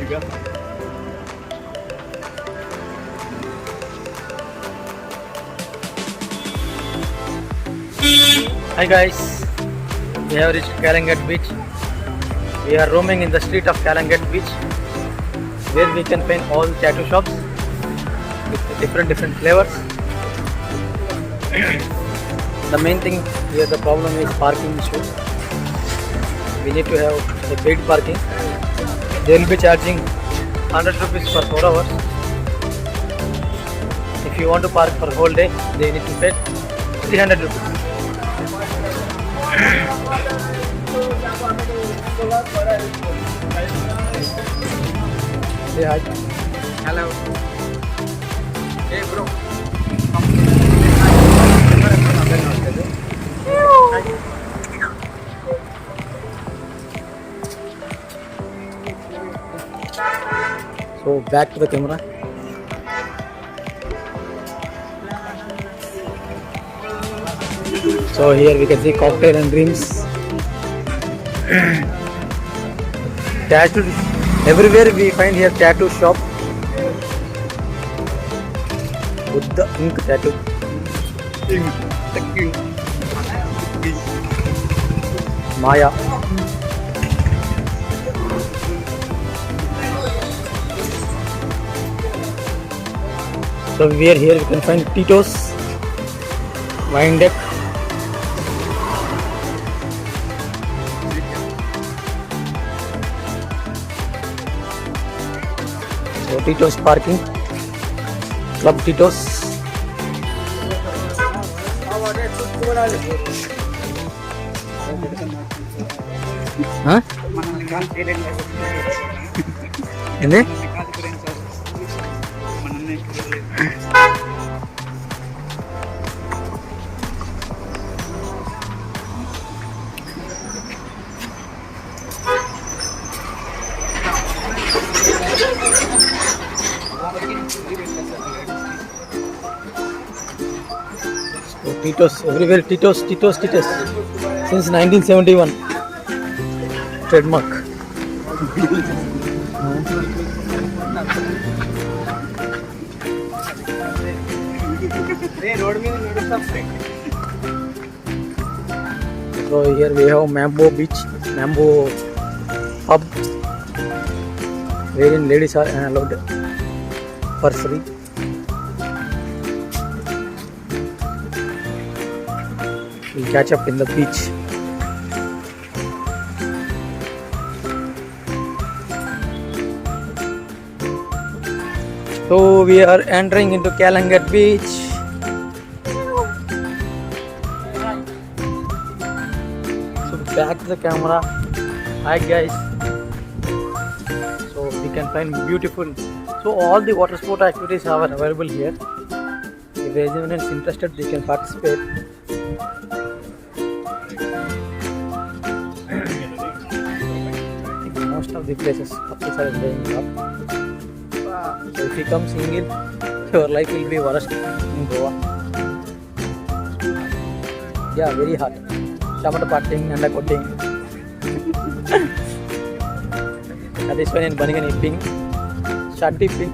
Hi guys, we have reached Calangute Beach. We are roaming in the street of Calangute Beach, where we can find all tattoo shops with different flavors. The main thing here, the problem is parking issue. We need to have a paid parking. They will be charging 100 rupees for 4 hours. If you want to park for whole day, they need to pay 300 rupees. Say hi. Hello. Hey bro. So back to the camera. So here we can see cocktail and drinks. Tattoo. Everywhere we find here tattoo shop. Buddha ink tattoo. Maya. So we are here, we can find Tito's, wine deck. So Tito's parking, Club Tito's. Huh? Ini? So Tito's, everywhere Tito's. Since 1971. Trademark. So here we have Mambo Beach, Mambo Pub, wherein ladies are allowed for free. We'll catch up in the beach. So we are entering into Calangute Beach. So back to the camera. Hi guys. So we can find beautiful. So all the water sport activities are available here. If anyone is interested, they can participate. Most of the places couples are playing up. So if you come single, your life will be worst in Goa. Yeah, very hot. Tomato parting and cutting. That is when in Bunnigan eating. Shut tipping.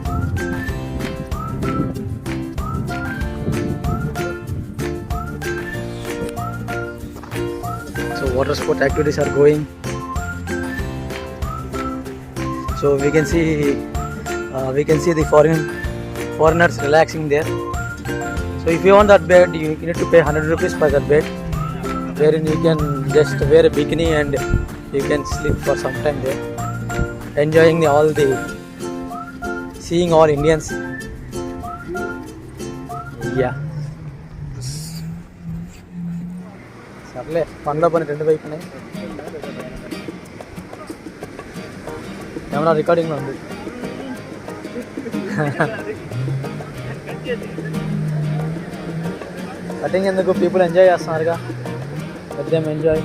So water sport activities are going. So we can see the foreigners relaxing there. So if you want that bed, you need to pay 100 rupees for that bed, wherein you can just wear a bikini and you can sleep for some time there, enjoying seeing all Indians. Yeah. సర్లే పనిలో పని రెండు వైపునే camera రికార్డింగ్లో ఉంది. Cutting ఎందుకు, people enjoy చేస్తున్నారుగా, let them enjoy.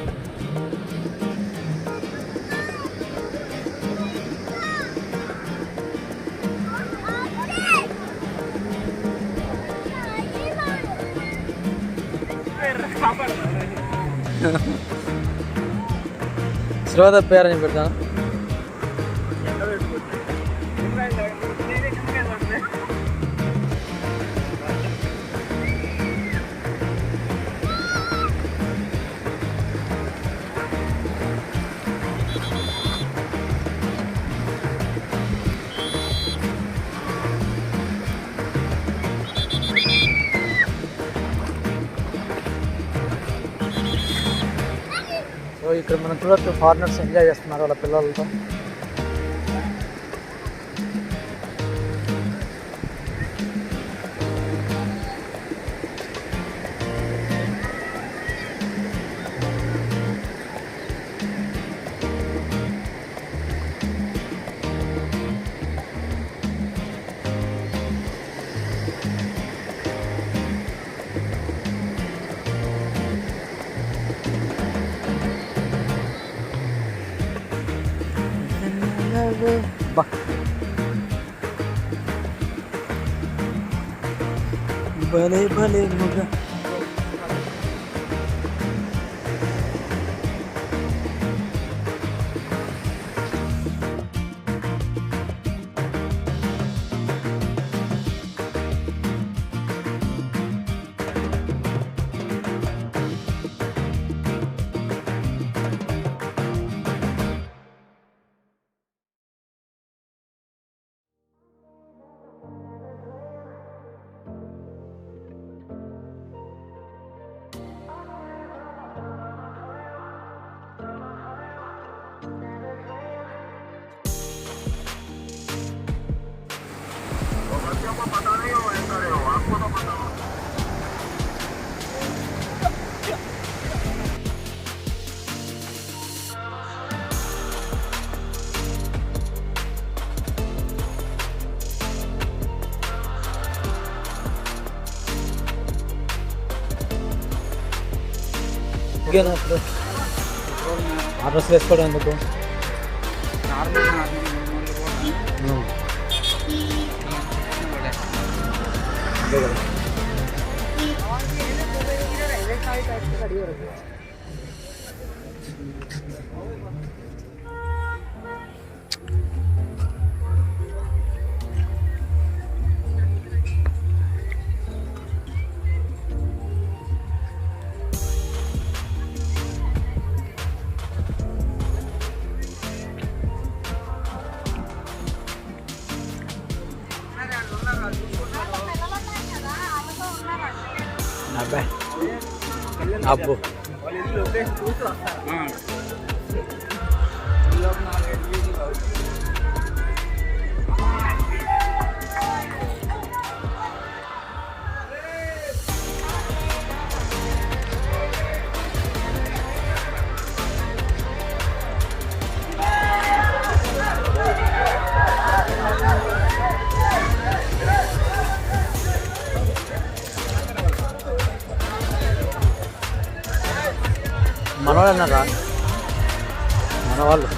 శ్రోత పేరని పెడతాను. ఇక్కడ మనం చూడొచ్చు ఫారినర్స్ ఎంజాయ్ చేస్తున్నారు వాళ్ళ పిల్లలతో. బా భలే భలే ముగ. ఇంకేనా ఇప్పుడు ఆ డ్రెస్ వేసుకోవడం ఎందుకు? అదే కదా. అబ్బాయి అబ్బో మనవాళ్ళు అన్నారా? మనవాళ్ళు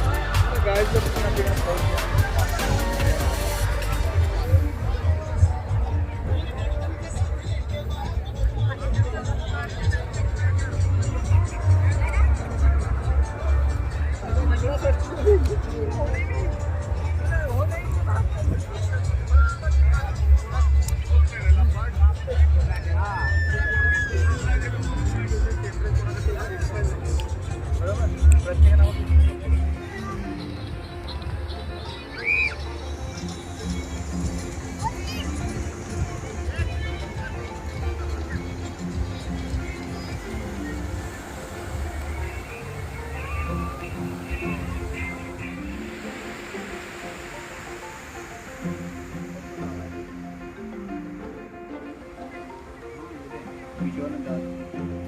Visual and